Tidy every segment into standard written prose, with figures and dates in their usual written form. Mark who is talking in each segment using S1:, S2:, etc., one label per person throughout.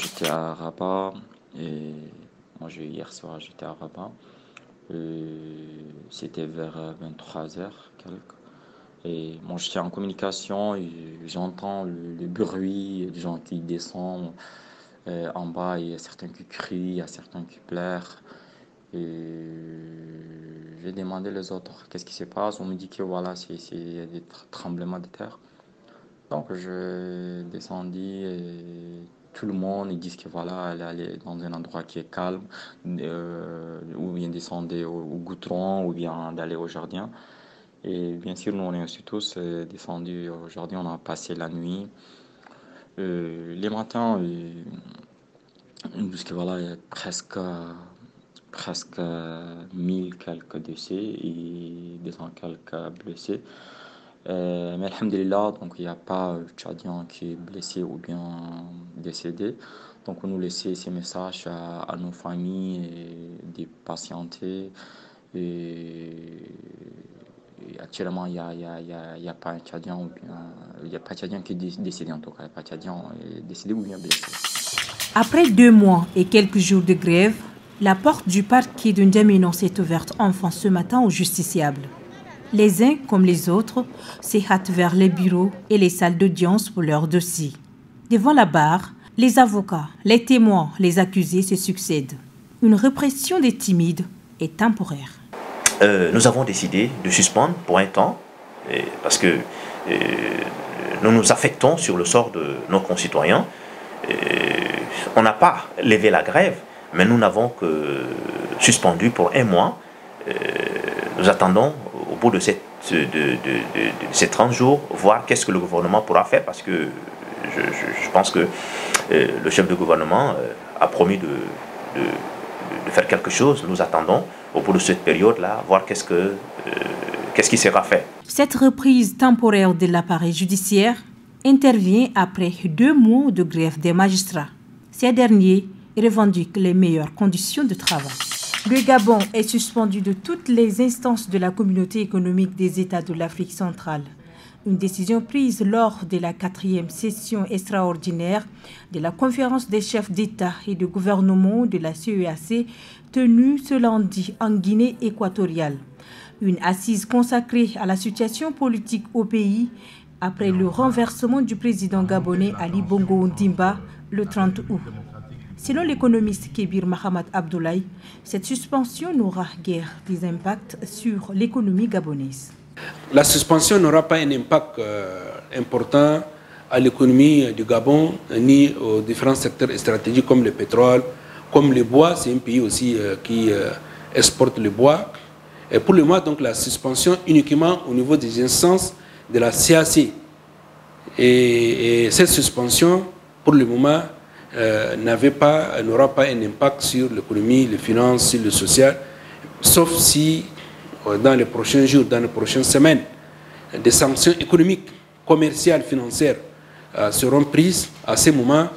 S1: j'étais à Rabat et hier soir, j'étais à Rabat. C'était vers 23 h quelque. Et moi, j'étais en communication et j'entends le bruit des gens qui descendent en bas. Il y a certains qui crient, il y a certains qui pleurent. Et j'ai demandé les autres qu'est-ce qui se passe. On me dit que voilà, il y a des tremblements de terre. Donc je descendis et tout le monde ils disent que voilà, elle est allée dans un endroit qui est calme, ou bien descendre au goudron, ou bien d'aller au jardin. Et bien sûr, nous on est aussi tous descendus au jardin, on a passé la nuit. Les matins, ils disent que voilà, il y a presque 1000 quelques décès et 200 quelques blessés. Mais alhamdulillah, donc il n'y a pas Tchadien qui est blessé ou bien décédé. Donc on nous laissait ces messages à nos familles et des patientés. Et, et actuellement, il y a pas un Tchadien ou bien il y a pas un Tchadien qui est décédé en tout cas. Il n'y a pas un Tchadien décédé ou bien blessé.
S2: Après 2 mois et quelques jours de grève, la porte du parquet de N'Djamena s'est ouverte enfin ce matin aux justiciables. Les uns comme les autres se hâtent vers les bureaux et les salles d'audience pour leurs dossiers. Devant la barre, les avocats, les témoins, les accusés se succèdent. Une répression des timides est temporaire.
S3: Nous avons décidé de suspendre pour un temps, parce que nous nous affectons sur le sort de nos concitoyens. On n'a pas levé la grève, mais nous n'avons que suspendu pour 1 mois. Nous attendons au bout de ces 30 jours, voir qu'est-ce que le gouvernement pourra faire, parce que je pense que le chef de gouvernement a promis de faire quelque chose. Nous attendons au bout de cette période-là, voir qu'est-ce qui sera fait.
S2: Cette reprise temporaire de l'appareil judiciaire intervient après 2 mois de grève des magistrats. Ces derniers revendiquent les meilleures conditions de travail. Le Gabon est suspendu de toutes les instances de la communauté économique des États de l'Afrique centrale. Une décision prise lors de la 4e session extraordinaire de la conférence des chefs d'État et de gouvernement de la CEEAC tenue ce lundi en Guinée équatoriale. Une assise consacrée à la situation politique au pays après le renversement du président gabonais Ali Bongo Ondimba le 30 août. Selon l'économiste Kébir Mahamat Abdoulaye, cette suspension n'aura guère des impacts sur l'économie gabonaise.
S4: La suspension n'aura pas un impact important à l'économie du Gabon, ni aux différents secteurs stratégiques comme le pétrole, comme le bois. C'est un pays aussi qui exporte le bois. Et pour le moment, donc, la suspension uniquement au niveau des instances de la CAC. Et cette suspension, pour le moment, n'aura pas un impact sur l'économie, les finances, sur le social, sauf si dans les prochains jours, dans les prochaines semaines, des sanctions économiques, commerciales, financières seront prises. À ce moment,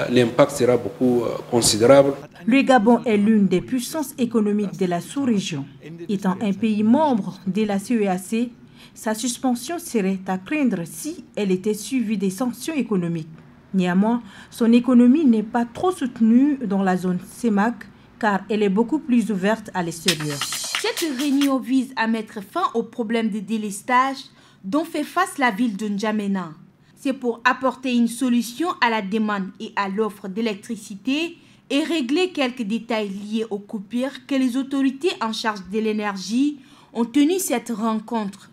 S4: l'impact sera beaucoup considérable.
S2: Le Gabon est l'une des puissances économiques de la sous-région. Étant un pays membre de la CEEAC, sa suspension serait à craindre si elle était suivie des sanctions économiques. Néanmoins, son économie n'est pas trop soutenue dans la zone CEMAC car elle est beaucoup plus ouverte à l'extérieur.
S5: Cette réunion vise à mettre fin au problème de délestage dont fait face la ville de N'Djamena. C'est pour apporter une solution à la demande et à l'offre d'électricité et régler quelques détails liés aux coupures que les autorités en charge de l'énergie ont tenu cette rencontre.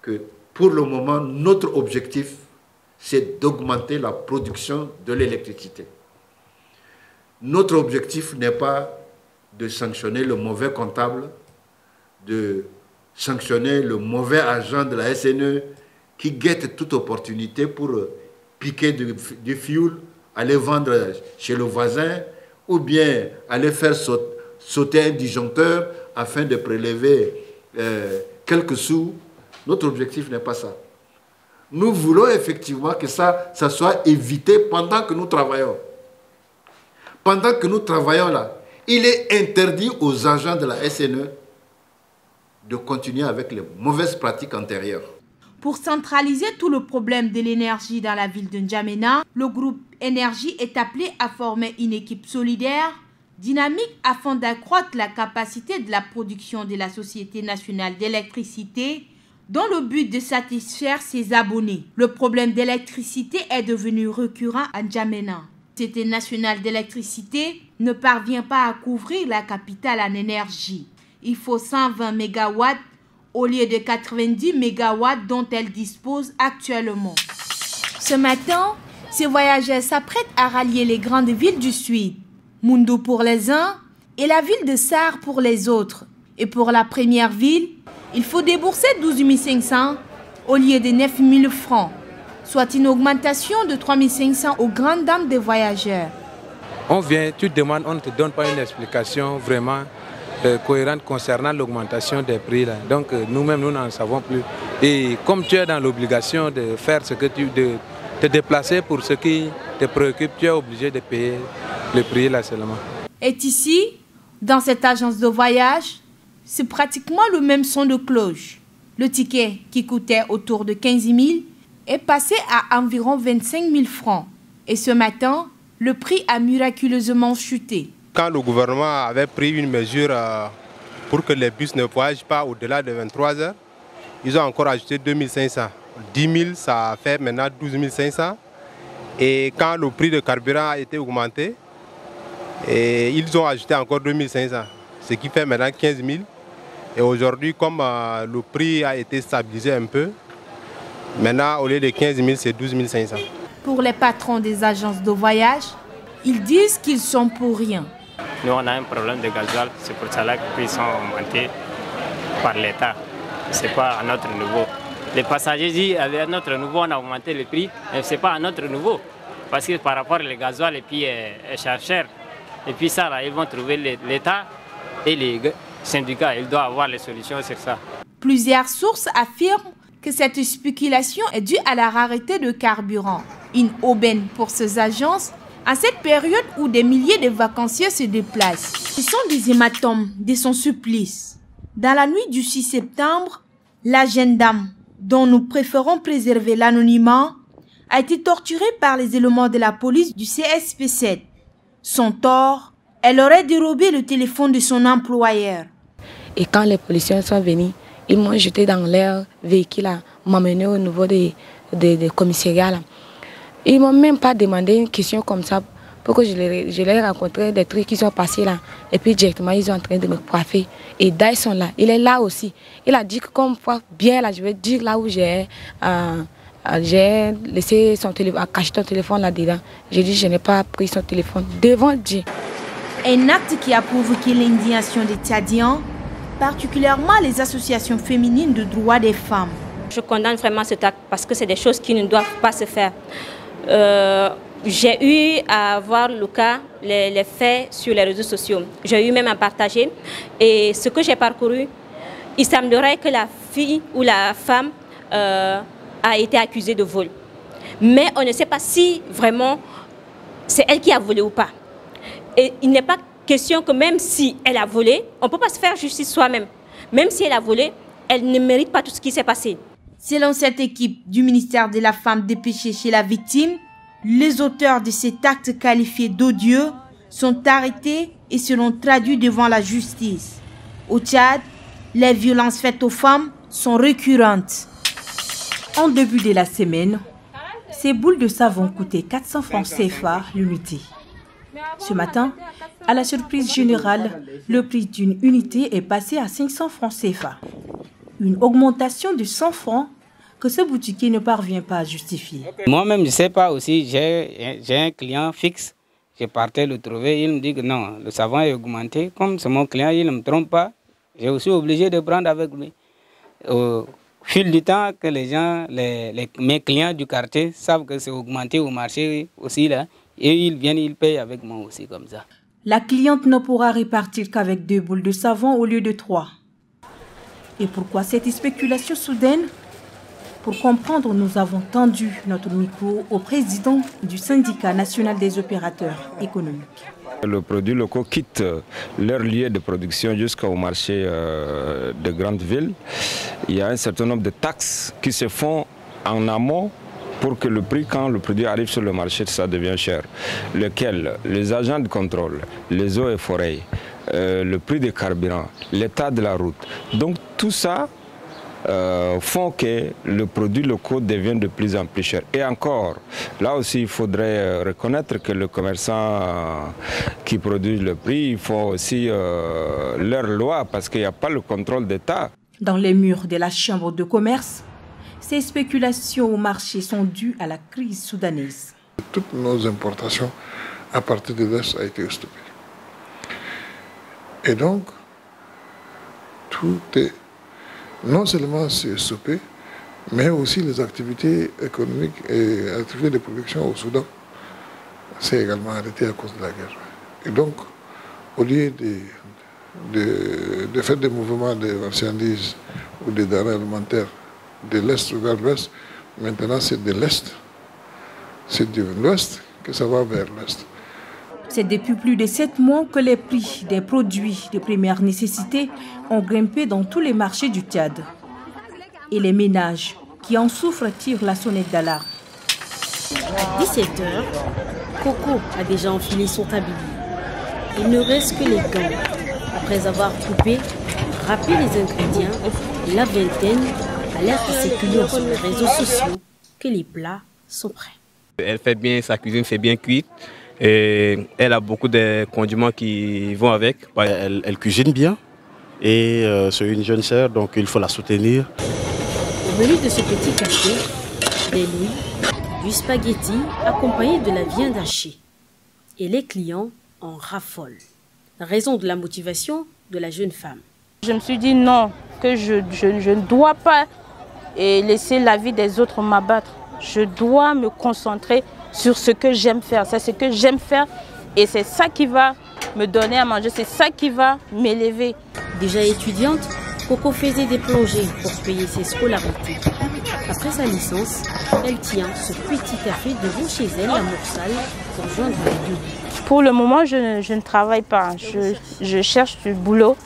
S6: Que pour le moment, notre objectif, c'est d'augmenter la production de l'électricité. Notre objectif n'est pas de sanctionner le mauvais comptable, de sanctionner le mauvais agent de la SNE qui guette toute opportunité pour piquer du fioul, aller vendre chez le voisin ou bien aller faire sauter un disjoncteur afin de prélever quelques sous. Notre objectif n'est pas ça. Nous voulons effectivement que ça soit évité pendant que nous travaillons. Pendant que nous travaillons là, il est interdit aux agents de la SNE de continuer avec les mauvaises pratiques antérieures.
S5: Pour centraliser tout le problème de l'énergie dans la ville de N'Djamena, le groupe Énergie est appelé à former une équipe solidaire, dynamique afin d'accroître la capacité de la production de la Société nationale d'électricité dans le but de satisfaire ses abonnés. Le problème d'électricité est devenu récurrent à N'Djamena. La Société nationale d'électricité ne parvient pas à couvrir la capitale en énergie. Il faut 120 MW au lieu de 90 MW dont elle dispose actuellement. Ce matin, ces voyageurs s'apprêtent à rallier les grandes villes du Sud, Moundou pour les uns et la ville de Sarr pour les autres. Et pour la première ville, il faut débourser 12 500 au lieu de 9 000 francs, soit une augmentation de 3 500 aux grandes dames des voyageurs.
S7: On vient, tu demandes, on ne te donne pas une explication vraiment cohérente concernant l'augmentation des prix. Là. Donc nous-mêmes, nous n'en savons plus. Et comme tu es dans l'obligation de faire ce que de te déplacer pour ce qui te préoccupe, tu es obligé de payer le prix là seulement.
S5: Et ici, dans cette agence de voyage, c'est pratiquement le même son de cloche. Le ticket qui coûtait autour de 15 000 est passé à environ 25 000 francs. Et ce matin, le prix a miraculeusement chuté.
S8: Quand le gouvernement avait pris une mesure pour que les bus ne voyagent pas au-delà de 23 heures, ils ont encore ajouté 2 500. 10 000, ça fait maintenant 12 500. Et quand le prix de carburant a été augmenté, ils ont ajouté encore 2 500, ce qui fait maintenant 15 000. Et aujourd'hui, comme le prix a été stabilisé un peu, maintenant au lieu de 15 000, c'est 12 500.
S5: Pour les patrons des agences de voyage, ils disent qu'ils sont pour rien.
S9: Nous, on a un problème de gasoil, c'est pour cela que les prix sont augmentés par l'État. Ce n'est pas à notre niveau. Les passagers disent à notre niveau, on a augmenté le prix, mais ce n'est pas à notre niveau. Parce que par rapport au gasoil, et puis est cher. Et puis ça, là, ils vont trouver l'État et les syndicats. Ils doivent avoir les solutions sur ça.
S5: Plusieurs sources affirment que cette spéculation est due à la rareté de carburant. Une aubaine pour ces agences à cette période où des milliers de vacanciers se déplacent. Ce sont des hématomes de son supplice. Dans la nuit du 6 septembre, la jeune dame, dont nous préférons préserver l'anonymat, a été torturée par les éléments de la police du CSP7. Son tort, elle aurait dérobé le téléphone de son employeur.
S10: Et quand les policiers sont venus, ils m'ont jeté dans leur véhicule, m'ont mené au niveau des commissariats. Là. Ils ne m'ont même pas demandé une question comme ça pour que je les rencontré des trucs qui sont passés là. Et puis directement, ils sont en train de me coiffer. Et Dyson là, il est là aussi. Il a dit que comme bien là, je vais dire là où j'ai laissé son téléphone, caché ton téléphone là-dedans. J'ai dit je n'ai pas pris son téléphone devant Dieu.
S5: Un acte qui a provoqué l'indignation des Tchadiens, particulièrement les associations féminines de droits des femmes.
S11: Je condamne vraiment cet acte parce que c'est des choses qui ne doivent pas se faire. J'ai eu à voir le cas, les faits sur les réseaux sociaux. J'ai eu même à partager. Et ce que j'ai parcouru, il semblerait que la fille ou la femme a été accusée de vol. Mais on ne sait pas si vraiment c'est elle qui a volé ou pas. Et il n'est pas question que même si elle a volé, on ne peut pas se faire justice soi-même. Même si elle a volé, elle ne mérite pas tout ce qui s'est passé.
S5: Selon cette équipe du ministère de la Femme dépêchée chez la victime, les auteurs de cet acte qualifié d'odieux sont arrêtés et seront traduits devant la justice. Au Tchad, les violences faites aux femmes sont récurrentes.
S2: En début de la semaine, ces boules de savon coûtaient 400 francs CFA l'unité. Ce matin, à la surprise générale, le prix d'une unité est passé à 500 francs CFA. Une augmentation de 100 francs que ce boutiquier ne parvient pas à justifier.
S12: Moi-même, je ne sais pas aussi, j'ai un client fixe. Je partais le trouver, il me dit que non, le savon est augmenté. Comme c'est mon client, il ne me trompe pas. J'ai aussi obligé de prendre avec lui. Au fil du temps, que les gens, mes clients du quartier savent que c'est augmenté au marché aussi là. Et ils viennent, ils payent avec moi aussi comme ça.
S2: La cliente ne pourra répartir qu'avec 2 boules de savon au lieu de 3. Et pourquoi cette spéculation soudaine? Pour comprendre, nous avons tendu notre micro au président du syndicat national des opérateurs économiques.
S13: Les produits locaux quittent leur lieu de production jusqu'au marché de grandes villes. il y a un certain nombre de taxes qui se font en amont pour que le prix, quand le produit arrive sur le marché, ça devient cher. Lequel? Les agents de contrôle, les eaux et forêts, le prix des carburants, l'état de la route. Donc tout ça font que le produit local devient de plus en plus cher. Et encore, là aussi, il faudrait reconnaître que le commerçant qui produit le prix, ils font aussi leur loi parce qu'il n'y a pas le contrôle d'État.
S2: Dans les murs de la Chambre de commerce, ces spéculations au marché sont dues à la crise soudanaise.
S14: Toutes nos importations à partir de l'Est ont été stoppées. Et donc, tout est non seulement stoppé, mais aussi les activités économiques et activités de production au Soudan s'est également arrêté à cause de la guerre. Et donc, au lieu de faire des mouvements de marchandises ou des denrées alimentaires de l'Est vers l'Ouest, maintenant c'est de l'Est, c'est de l'Ouest que ça va vers l'Est.
S2: C'est depuis plus de 7 mois que les prix des produits de première nécessité ont grimpé dans tous les marchés du Tchad. Et les ménages qui en souffrent tirent la sonnette d'alarme.
S15: À 17h, Coco a déjà enfilé son tablier. Il ne reste que les gants. Après avoir coupé, râpé les ingrédients, la vingtaine alerte ses clients sur les réseaux sociaux que les plats sont prêts.
S16: Elle fait bien sa cuisine, c'est bien cuite. Et elle a beaucoup de condiments qui vont avec.
S17: Elle cuisine bien et c'est une jeune sœur, donc il faut la soutenir.
S15: Au menu de ce petit café, des nouilles, du spaghetti accompagné de la viande hachée. Et les clients en raffolent. Raison de la motivation de la jeune femme.
S18: Je me suis dit non, que je ne dois pas laisser la vie des autres m'abattre. Je dois me concentrer sur ce que j'aime faire. C'est ce que j'aime faire et c'est ça qui va me donner à manger, c'est ça qui va m'élever.
S15: Déjà étudiante, Coco faisait des plongées pour payer ses scolarités. Après sa licence, elle tient ce petit café devant chez elle à Morsal pour joindre les deux.
S18: Pour le moment, je ne travaille pas. Je cherche du boulot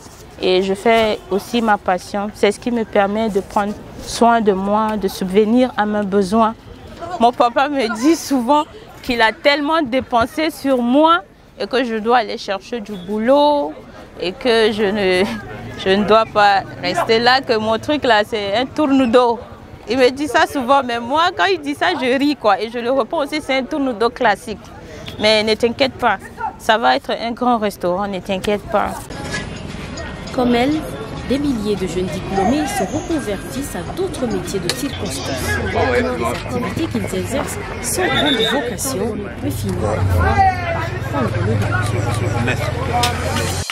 S18: et je fais aussi ma passion. C'est ce qui me permet de prendre soin de moi, de subvenir à mes besoins. Mon papa me dit souvent qu'il a tellement dépensé sur moi et que je dois aller chercher du boulot et que je ne dois pas rester là, que mon truc là c'est un tourne-dos. Il me dit ça souvent, mais moi quand il dit ça je ris quoi et je le réponds aussi, c'est un tourne-dos classique. Mais ne t'inquiète pas, ça va être un grand restaurant, ne t'inquiète pas.
S15: Comme elle, des milliers de jeunes diplômés se reconvertissent à d'autres métiers de circonstance. Les activités qu'ils exercent sans grande vocation, mais finissent parfois par prendre le dessus.